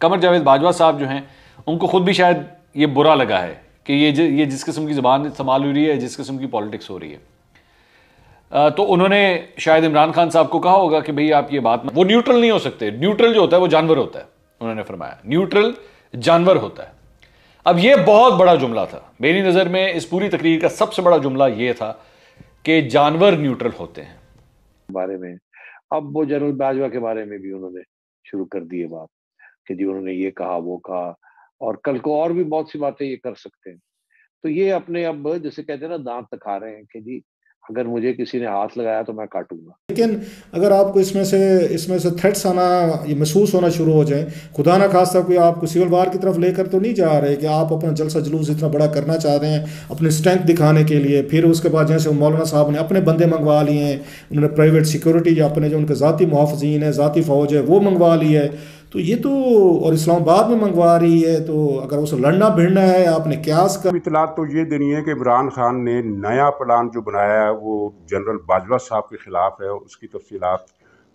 कमर जावेद बाजवा साहब जो हैं उनको खुद भी शायद ये बुरा लगा है कि ये जिस किस्म की ज़बान इस्तेमाल हो रही है, जिस किस्म की पॉलिटिक्स हो रही है। तो उन्होंने शायद इमरान खान साहब को कहा होगा कि भाई आप ये बात, वो न्यूट्रल नहीं हो सकते, न्यूट्रल जो होता है वो जानवर होता है। उन्होंने फरमाया न्यूट्रल जानवर होता है। अब ये बहुत बड़ा जुमला था मेरी नज़र में, इस पूरी तकरीर का सबसे बड़ा जुमला ये था कि जानवर न्यूट्रल होते हैं बारे में। अब वो जनरल बाजवा के बारे में भी उन्होंने शुरू कर दी है बात कि जी उन्होंने ये कहा वो कहा, और कल को और भी बहुत सी बातें ये कर सकते हैं। तो ये अपने अब जैसे कहते हैं ना दांत दिखा रहे हैं कि जी अगर मुझे किसी ने हाथ लगाया तो मैं काटूंगा। लेकिन अगर आपको इसमें से थ्रेट्स आना, ये महसूस होना शुरू हो जाए, खुदा ना खास्ता कोई आपको सिविल वार की तरफ लेकर तो नहीं जा रहे कि आप अपना जलसा जुलूस इतना बड़ा करना चाह रहे हैं अपनी स्ट्रेंथ दिखाने के लिए, फिर उसके बाद जैसे मौलाना साहब ने अपने बंदे मंगवा लिए हैं, उन्होंने प्राइवेट सिक्योरिटी या अपने जो उनके ज़ाती मुहाफ़िज़ीन है, ज़ाती फ़ौज है, वो मंगवा ली है। तो ये तो, और इस्लामाबाद में मंगवा रही है, तो अगर उसे लड़ना भिड़ना है आपने क्यास का। इतलात तो ये देनी है कि इमरान खान ने नया प्लान जो बनाया है वो जनरल बाजवा साहब के ख़िलाफ़ है, उसकी तफसीलात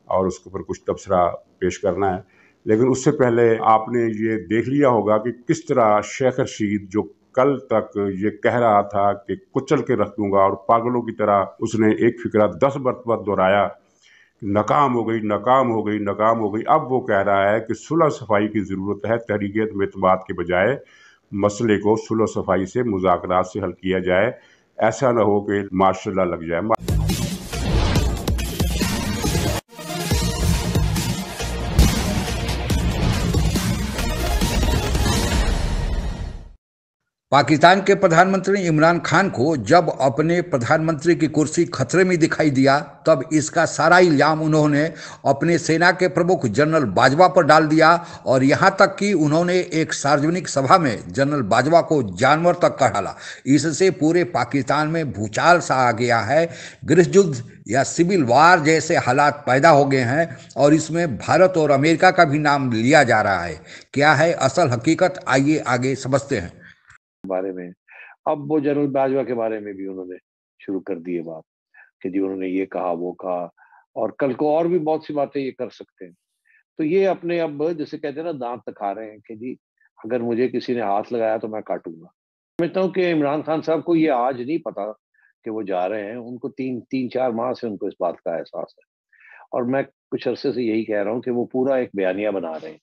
और उसके ऊपर कुछ तबसरा पेश करना है। लेकिन उससे पहले आपने ये देख लिया होगा कि किस तरह शेख रशीद जो कल तक ये कह रहा था कि कुचल के रख दूंगा, और पागलों की तरह उसने एक फिक्रा 10 मरतबा दोहराया, नाकाम हो गई, नाकाम हो गई, नाकाम हो गई। अब वो कह रहा है कि सुलह सफाई की ज़रूरत है, तहरीक एतमाद के बजाय मसले को सुलह सफाई से, मुज़ाकरात से हल किया जाए। ऐसा ना हो कि मार्शल लग जाए। पाकिस्तान के प्रधानमंत्री इमरान खान को जब अपने प्रधानमंत्री की कुर्सी खतरे में दिखाई दिया, तब इसका सारा इल्ज़ाम उन्होंने अपने सेना के प्रमुख जनरल बाजवा पर डाल दिया, और यहाँ तक कि उन्होंने एक सार्वजनिक सभा में जनरल बाजवा को जानवर तक कह डाला। इससे पूरे पाकिस्तान में भूचाल सा आ गया है, गृह युद्ध या सिविल वार जैसे हालात पैदा हो गए हैं, और इसमें भारत और अमेरिका का भी नाम लिया जा रहा है। क्या है असल हकीकत, आइए आगे समझते हैं। बारे में अब वो जनरल बाजवा के बारे में भी उन्होंने शुरू कर दी है बात कि जी उन्होंने ये कहा वो कहा, और कल को और भी बहुत सी बातें ये कर सकते हैं। तो ये अपने अब जैसे कहते हैं ना दांत दिखा रहे हैं कि जी अगर मुझे किसी ने हाथ लगाया तो मैं काटूंगा। समझता हूँ कि इमरान खान साहब को ये आज नहीं पता कि वो जा रहे हैं, उनको तीन चार माह से उनको इस बात का एहसास है, और मैं कुछ अरसे से यही कह रहा हूँ कि वो पूरा एक बयानिया बना रहे हैं,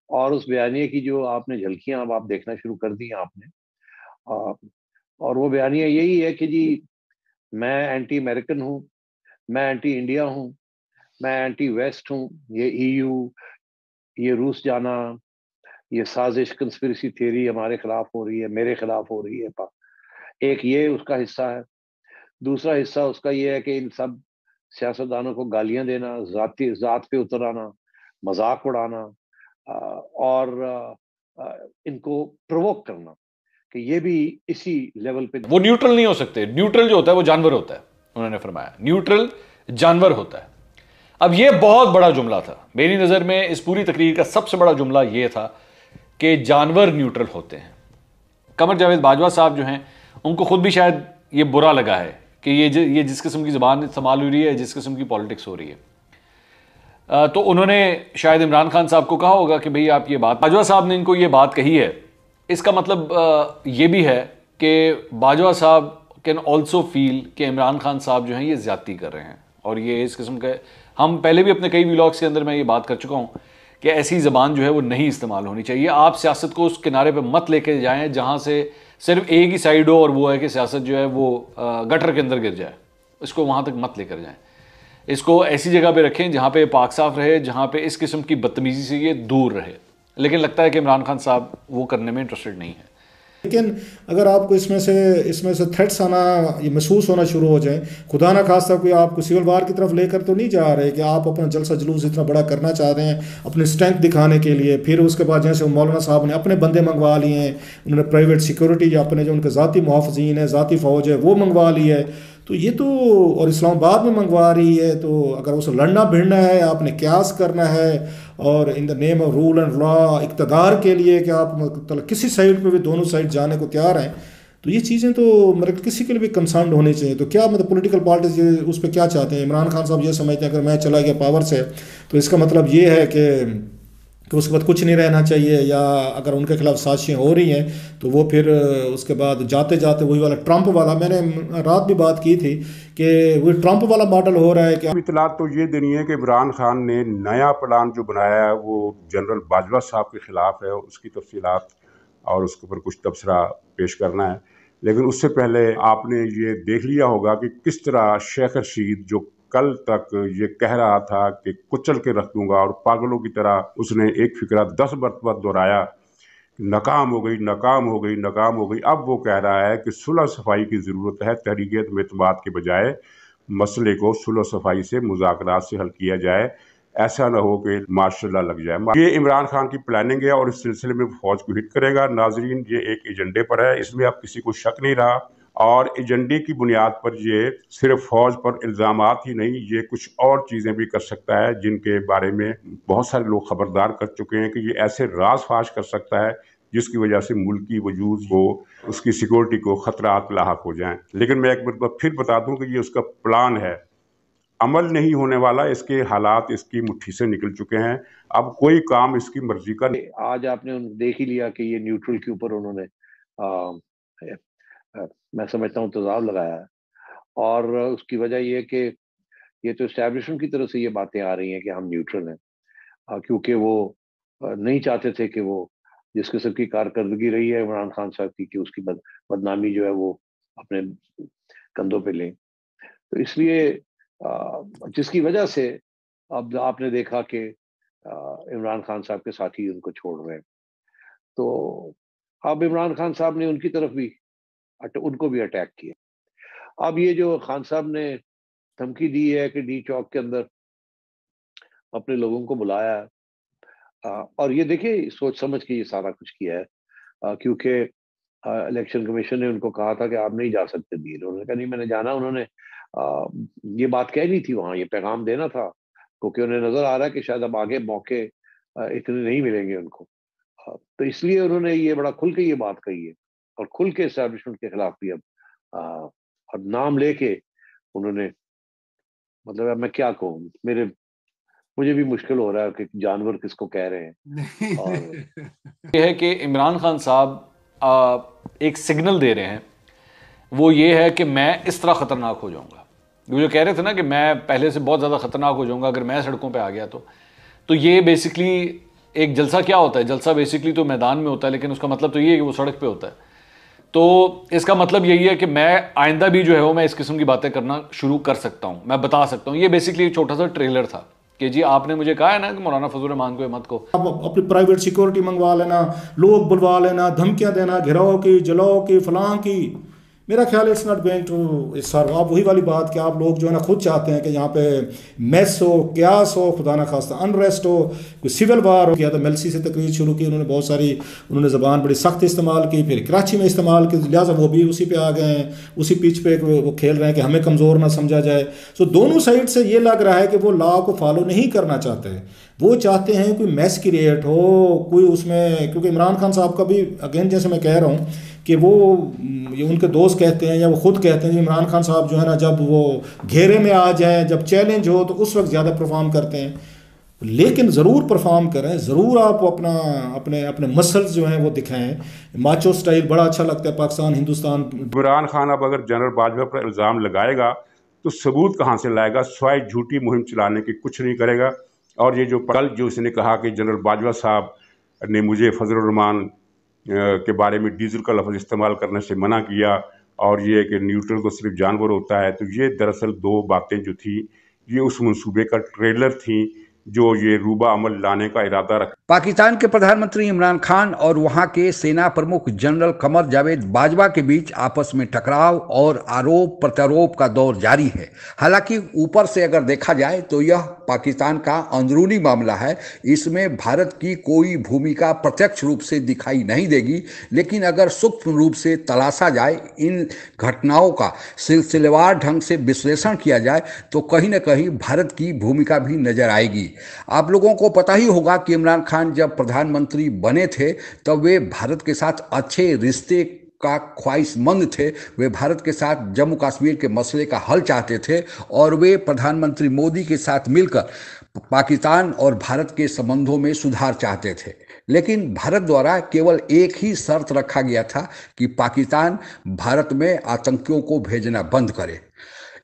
और उस बयानिए की जो आपने झलकियां अब आप देखना शुरू कर दी आपने, और वो बयानिया यही है कि जी मैं एंटी अमेरिकन हूँ, मैं एंटी इंडिया हूँ, मैं एंटी वेस्ट हूँ, ये ईयू, ये रूस जाना, ये साजिश कंस्पिरेसी थ्योरी हमारे खिलाफ हो रही है, मेरे खिलाफ हो रही है। एक ये उसका हिस्सा है। दूसरा हिस्सा उसका ये है कि इन सब सियासतदानों को गालियां देना, जात पे उतर आना, मजाक उड़ाना, और इनको प्रोवोक करना कि ये भी इसी लेवल पे। वो न्यूट्रल नहीं हो सकते, न्यूट्रल जो होता है वो जानवर होता है। उन्होंने फरमाया न्यूट्रल जानवर होता है। अब ये बहुत बड़ा जुमला था मेरी नज़र में, इस पूरी तकरीर का सबसे बड़ा जुमला ये था कि जानवर न्यूट्रल होते हैं। कमर जावेद बाजवा साहब जो हैं उनको खुद भी शायद ये बुरा लगा है कि ये जिस किस्म की ज़बान इस्तेमाल हो रही है, जिस किस्म की पॉलिटिक्स हो रही है। तो उन्होंने शायद इमरान खान साहब को कहा होगा कि भाई आप ये बात, बाजवा साहब ने इनको ये बात कही है, इसका मतलब ये भी है कि बाजवा साहब कैन ऑल्सो फील कि इमरान खान साहब जो हैं ये ज़्यादती कर रहे हैं, और ये इस किस्म का, हम पहले भी अपने कई व्लॉग्स के अंदर मैं ये बात कर चुका हूँ कि ऐसी ज़बान जो है वो नहीं इस्तेमाल होनी चाहिए। आप सियासत को उस किनारे पे मत लेके जाएं जहाँ से सिर्फ एक ही साइड हो, और वो है कि सियासत जो है वो गटर के अंदर गिर जाए। इसको वहाँ तक मत लेकर जाएं, इसको ऐसी जगह पे रखें जहाँ पे पाक साफ रहे, जहाँ पे इस किस्म की बदतमीज़ी से ये दूर रहे। लेकिन लगता है कि इमरान खान साहब वो करने में इंटरेस्टेड नहीं है। लेकिन अगर आपको इसमें से थ्रेट्स आना, ये महसूस होना शुरू हो जाए, खुदा ना खास्ता कोई आपको सिविल वार की तरफ लेकर तो नहीं जा रहे कि आप अपना जलसा जुलूस इतना बड़ा करना चाह रहे हैं अपनी स्ट्रेंथ दिखाने के लिए, फिर उसके बाद जैसे मौलाना साहब ने अपने बंदे मंगवा लिए हैं, उन्होंने प्राइवेट सिक्योरिटी या अपने जो उनके ज़ाती मुहाफ़िज़ीन है, ज़ाती फ़ौज है, वो मंगवा ली है। तो ये तो, और इस्लामाबाद में मंगवा रही है, तो अगर उसे लड़ना भिड़ना है आपने क्यास करना है, और in the name of rule and law इक़्तिदार के लिए कि आप मतलब किसी साइड पे भी दोनों साइड जाने को तैयार हैं, तो ये चीज़ें तो मतलब किसी के लिए भी कंसर्न होनी चाहिए। तो क्या मतलब पॉलिटिकल पार्टीज उस पर क्या चाहते हैं? इमरान खान साहब ये समझते हैं अगर मैं चला गया पावर से तो इसका मतलब ये है कि कि उसके बाद कुछ नहीं रहना चाहिए, या अगर उनके खिलाफ साजिशें हो रही हैं तो वो फिर उसके बाद जाते जाते वही वाला ट्रंप वाला, मैंने रात भी बात की थी कि वही ट्रंप वाला मॉडल हो रहा है। कि इतलात तो ये देनी है कि इमरान खान ने नया प्लान जो बनाया है वो जनरल बाजवा साहब के खिलाफ है, उसकी तफसीलात और उसके ऊपर कुछ तबसरा पेश करना है। लेकिन उससे पहले आपने ये देख लिया होगा कि किस तरह शेख रशीद, जो कल तक ये कह रहा था कि कुचल के रख दूंगा, और पागलों की तरह उसने एक फिक्रा 10 मरतबा दोहराया, नाकाम हो गई, नाकाम हो गई, नाकाम हो गई। अब वो कह रहा है कि सुलह सफाई की ज़रूरत है, तहरीक एतमाद के बजाय मसले को सुलह सफाई से, मुज़ाकरात से हल किया जाए। ऐसा ना हो कि मार्शल लग जाए। ये इमरान खान की प्लानिंग है और इस सिलसिले में फौज को हिट करेगा। नाजरीन, ये एक एजेंडे पर है, इसमें अब किसी को शक नहीं रहा, और एजेंडे की बुनियाद पर ये सिर्फ फौज पर इल्ज़ामात ही नहीं, ये कुछ और चीज़ें भी कर सकता है जिनके बारे में बहुत सारे लोग खबरदार कर चुके हैं कि ये ऐसे राज फाश कर सकता है जिसकी वजह से मुल्क की वजूद को, उसकी सिक्योरिटी को खतरात लाहक हो जाएं। लेकिन मैं एक बार फिर बता दूं कि ये उसका प्लान है, अमल नहीं होने वाला। इसके हालात इसकी मुट्ठी से निकल चुके हैं, अब कोई काम इसकी मर्जी का नहीं। आज आपने देख ही लिया कि ये न्यूट्रल के ऊपर उन्होंने मैं समझता हूँ तेजाब लगाया है, और उसकी वजह ये कि ये तो एस्टैब्लिशमेंट की तरफ से ये बातें आ रही हैं कि हम न्यूट्रल हैं, क्योंकि वो नहीं चाहते थे कि वो जिस किस्म की कारकर्दगी रही है इमरान खान साहब की, कि उसकी बदनामी जो है वो अपने कंधों पे लें। तो इसलिए जिसकी वजह से अब आपने देखा कि इमरान खान साहब के साथी उनको छोड़ रहे हैं। तो अब इमरान खान साहब ने उनकी तरफ भी उनको भी अटैक किया। अब ये जो खान साहब ने धमकी दी है कि डी चौक के अंदर अपने लोगों को बुलाया है, और ये देखिए सोच समझ के ये सारा कुछ किया है, क्योंकि इलेक्शन कमीशन ने उनको कहा था कि आप नहीं जा सकते दिल्ली। उन्होंने कहा नहीं, मैंने जाना। उन्होंने ये बात कहनी थी वहाँ, ये पैगाम देना था, क्योंकि उन्हें नजर आ रहा है कि शायद अब आगे मौके इतने नहीं मिलेंगे उनको। तो इसलिए उन्होंने ये बड़ा खुल के ये बात कही है, और खुल के एस्टैब्लिशमेंट के खिलाफ भी अब नाम लेके उन्होंने, मतलब अब मैं क्या कहूँ, मुझे भी मुश्किल हो रहा है कि जानवर किसको कह रहे हैं। और ये है कि इमरान खान साहब एक सिग्नल दे रहे हैं, वो ये है कि मैं इस तरह ख़तरनाक हो जाऊंगा। वो जो कह रहे थे ना कि मैं पहले से बहुत ज़्यादा ख़तरनाक हो जाऊंगा अगर मैं सड़कों पे आ गया तो ये बेसिकली एक जलसा क्या होता है, जलसा बेसिकली तो मैदान में होता है, लेकिन उसका मतलब तो ये है कि वो सड़क पे होता है। तो इसका मतलब यही है कि मैं आइंदा भी जो है वो मैं इस किस्म की बातें करना शुरू कर सकता हूँ, मैं बता सकता हूँ। ये बेसिकली एक छोटा सा ट्रेलर था कि जी आपने मुझे कहा है ना कि मौलाना फजल रहमान को अहमद को आप अपनी प्राइवेट सिक्योरिटी मंगवा लेना, लोग बुलवा लेना, धमकियां देना, घेराव की, जलाओ की, फलां की। मेरा ख्याल it's not going to sir. आप वही वाली बात कि आप लोग जो है ना खुद चाहते हैं कि यहाँ पे मैस हो, क्यास हो, खुदा ना खास्ता अनरेस्ट हो, कोई सिविल वार हो। किया तो मेलसी से तकरीर शुरू की उन्होंने, बहुत सारी उन्होंने ज़बान बड़ी सख्त इस्तेमाल की, फिर कराची में इस्तेमाल की, लिहाजा वो भी उसी पे आ गए हैं, उसी पिच पे वो खेल रहे हैं कि हमें कमज़ोर ना समझा जाए। सो दोनों साइड से ये लग रहा है कि वो लॉ को फॉलो नहीं करना चाहते, वो चाहते हैं कोई मैस क्रिएट हो, कोई उसमें, क्योंकि इमरान खान साहब का भी अगेन जैसे मैं कह रहा हूँ कि वो ये उनके दोस्त कहते हैं या वो खुद कहते हैं, इमरान खान साहब जो है ना जब वो घेरे में आ जाए, जब चैलेंज हो तो उस वक्त ज़्यादा परफॉर्म करते हैं। लेकिन ज़रूर परफॉर्म करें, ज़रूर आप अपने मसल्स जो हैं वो दिखाएं। माचो स्टाइल बड़ा अच्छा लगता है पाकिस्तान हिंदुस्तान। इमरान खान अब अगर जनरल बाजवा पर इल्ज़ाम लगाएगा तो सबूत कहाँ से लाएगा, स्वाय झूठी मुहिम चलाने की कुछ नहीं करेगा। और ये जो कल जो उसने कहा कि जनरल बाजवा साहब ने मुझे फजल रहमान के बारे में डीजल का लफ्ज़ इस्तेमाल करने से मना किया, और ये कि न्यूट्रल तो सिर्फ जानवर होता है, तो ये दरअसल दो बातें जो थी ये उस मंसूबे का ट्रेलर थी जो ये रूबा अमल लाने का इरादा रखा। पाकिस्तान के प्रधानमंत्री इमरान खान और वहां के सेना प्रमुख जनरल कमर जावेद बाजवा के बीच आपस में टकराव और आरोप प्रत्यारोप का दौर जारी है। हालांकि ऊपर से अगर देखा जाए तो यह पाकिस्तान का अंदरूनी मामला है, इसमें भारत की कोई भूमिका प्रत्यक्ष रूप से दिखाई नहीं देगी। लेकिन अगर सूक्ष्म रूप से तलाशा जाए, इन घटनाओं का सिलसिलेवार ढंग से विश्लेषण किया जाए तो कहीं न कहीं भारत की भूमिका भी नजर आएगी। आप लोगों को पता ही होगा कि इमरान खान जब प्रधानमंत्री बने थे तब वे भारत के साथ अच्छे रिश्ते का ख्वाहिशमंद थे। वे भारत के साथ जम्मू कश्मीर के मसले का हल चाहते थे और वे प्रधानमंत्री मोदी के साथ मिलकर पाकिस्तान और भारत के संबंधों में सुधार चाहते थे, लेकिन भारत द्वारा केवल एक ही शर्त रखा गया था कि पाकिस्तान भारत में आतंकियों को भेजना बंद करे।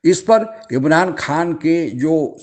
इस पर इमरान खान के जो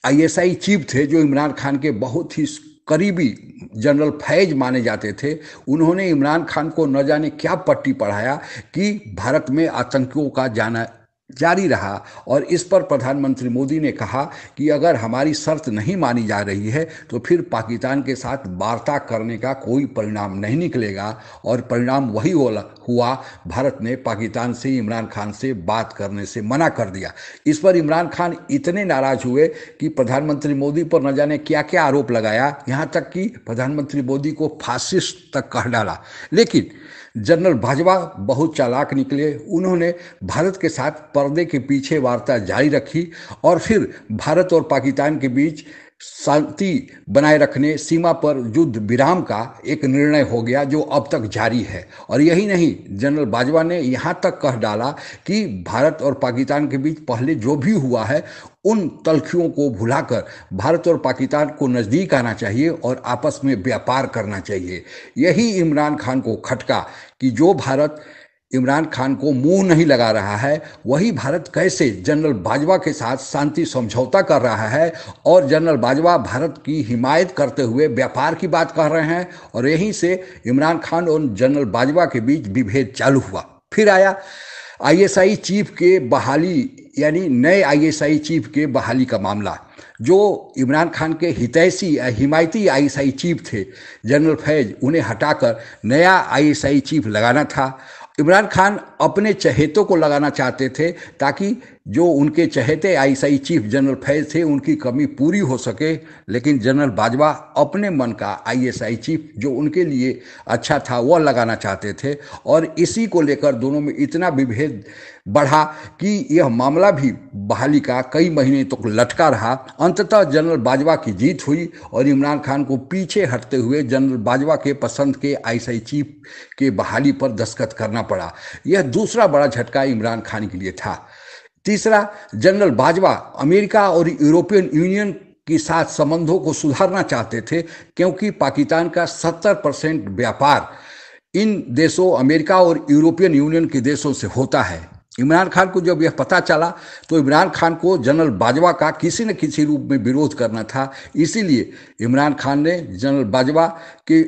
आईएसआई चीफ थे, जो इमरान खान के बहुत ही करीबी जनरल फैज माने जाते थे, उन्होंने इमरान खान को न जाने क्या पट्टी पढ़ाया कि भारत में आतंकियों का जाना जारी रहा। और इस पर प्रधानमंत्री मोदी ने कहा कि अगर हमारी शर्त नहीं मानी जा रही है तो फिर पाकिस्तान के साथ वार्ता करने का कोई परिणाम नहीं निकलेगा। और परिणाम वही हुआ, भारत ने पाकिस्तान से इमरान खान से बात करने से मना कर दिया। इस पर इमरान खान इतने नाराज हुए कि प्रधानमंत्री मोदी पर न जाने क्या क्या आरोप लगाया, यहाँ तक कि प्रधानमंत्री मोदी को फासिस्ट तक कह डाला। लेकिन जनरल बाजवा बहुत चालाक निकले, उन्होंने भारत के साथ पर्दे के पीछे वार्ता जारी रखी और फिर भारत और पाकिस्तान के बीच शांति बनाए रखने, सीमा पर युद्ध विराम का एक निर्णय हो गया जो अब तक जारी है। और यही नहीं, जनरल बाजवा ने यहाँ तक कह डाला कि भारत और पाकिस्तान के बीच पहले जो भी हुआ है उन तलखियों को भुलाकर भारत और पाकिस्तान को नज़दीक आना चाहिए और आपस में व्यापार करना चाहिए। यही इमरान खान को खटका कि जो भारत इमरान खान को मुंह नहीं लगा रहा है, वही भारत कैसे जनरल बाजवा के साथ शांति समझौता कर रहा है और जनरल बाजवा भारत की हिमायत करते हुए व्यापार की बात कर रहे हैं। और यहीं से इमरान खान और जनरल बाजवा के बीच विभेद चालू हुआ। फिर आया आईएसआई चीफ के बहाली, यानी नए आईएसआई चीफ के बहाली का मामला। जो इमरान खान के हितैषी हिमायती आईएसआई चीफ थे जनरल फैज, उन्हें हटाकर नया आईएसआई चीफ लगाना था। इमरान खान अपने चहेतों को लगाना चाहते थे ताकि जो उनके चहेते आईएसआई चीफ जनरल फैज थे उनकी कमी पूरी हो सके, लेकिन जनरल बाजवा अपने मन का आईएसआई चीफ जो उनके लिए अच्छा था वह लगाना चाहते थे। और इसी को लेकर दोनों में इतना विभेद बढ़ा कि यह मामला भी बहाली का कई महीने तक तो लटका रहा। अंततः जनरल बाजवा की जीत हुई और इमरान खान को पीछे हटते हुए जनरल बाजवा के पसंद के आईएसआई चीफ के बहाली पर दस्तखत करना पड़ा। यह दूसरा बड़ा झटका इमरान खान के लिए था। तीसरा, जनरल बाजवा अमेरिका और यूरोपियन यूनियन के साथ संबंधों को सुधारना चाहते थे, क्योंकि पाकिस्तान का 70% व्यापार इन देशों अमेरिका और यूरोपियन यूनियन के देशों से होता है। इमरान खान को जब यह पता चला तो इमरान खान को जनरल बाजवा का किसी न किसी रूप में विरोध करना था। इसीलिए इमरान खान ने जनरल बाजवा के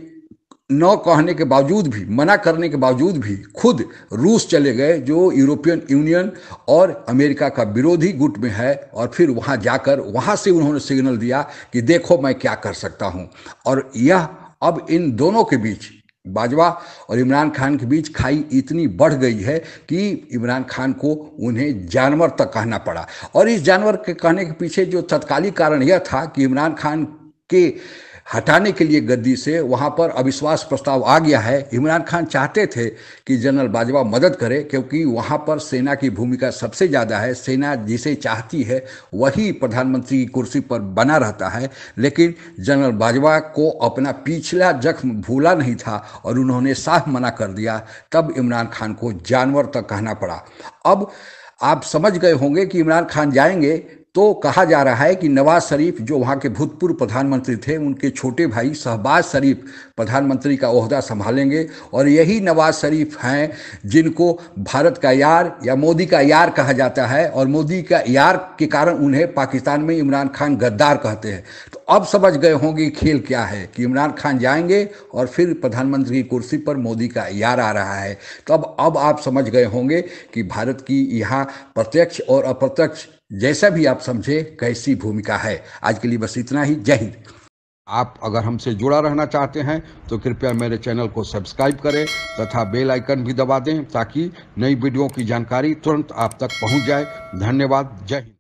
न कहने के बावजूद भी, मना करने के बावजूद भी खुद रूस चले गए, जो यूरोपियन यूनियन और अमेरिका का विरोधी गुट में है। और फिर वहाँ जाकर वहाँ से उन्होंने सिग्नल दिया कि देखो मैं क्या कर सकता हूँ। और यह अब इन दोनों के बीच, बाजवा और इमरान खान के बीच खाई इतनी बढ़ गई है कि इमरान खान को उन्हें जानवर तक कहना पड़ा। और इस जानवर के कहने के पीछे जो तत्कालिक कारण यह था कि इमरान खान के हटाने के लिए गद्दी से वहाँ पर अविश्वास प्रस्ताव आ गया है। इमरान खान चाहते थे कि जनरल बाजवा मदद करे, क्योंकि वहाँ पर सेना की भूमिका सबसे ज़्यादा है। सेना जिसे चाहती है वही प्रधानमंत्री की कुर्सी पर बना रहता है। लेकिन जनरल बाजवा को अपना पिछला जख्म भूला नहीं था और उन्होंने साफ मना कर दिया। तब इमरान खान को जानवर तक कहना पड़ा। अब आप समझ गए होंगे कि इमरान खान जाएंगे तो कहा जा रहा है कि नवाज शरीफ जो वहाँ के भूतपूर्व प्रधानमंत्री थे, उनके छोटे भाई शहबाज शरीफ प्रधानमंत्री का ओहदा संभालेंगे। और यही नवाज शरीफ हैं जिनको भारत का यार या मोदी का यार कहा जाता है, और मोदी का यार के कारण उन्हें पाकिस्तान में इमरान खान गद्दार कहते हैं। तो अब समझ गए होंगे खेल क्या है कि इमरान खान जाएंगे और फिर प्रधानमंत्री की कुर्सी पर मोदी का यार आ रहा है। तो अब आप समझ गए होंगे कि भारत की यहाँ प्रत्यक्ष और अप्रत्यक्ष, जैसा भी आप समझे, कैसी भूमिका है। आज के लिए बस इतना ही। जय हिंद। आप अगर हमसे जुड़ा रहना चाहते हैं तो कृपया मेरे चैनल को सब्सक्राइब करें तथा बेल आइकन भी दबा दें, ताकि नई वीडियो की जानकारी तुरंत आप तक पहुंच जाए। धन्यवाद। जय हिंद।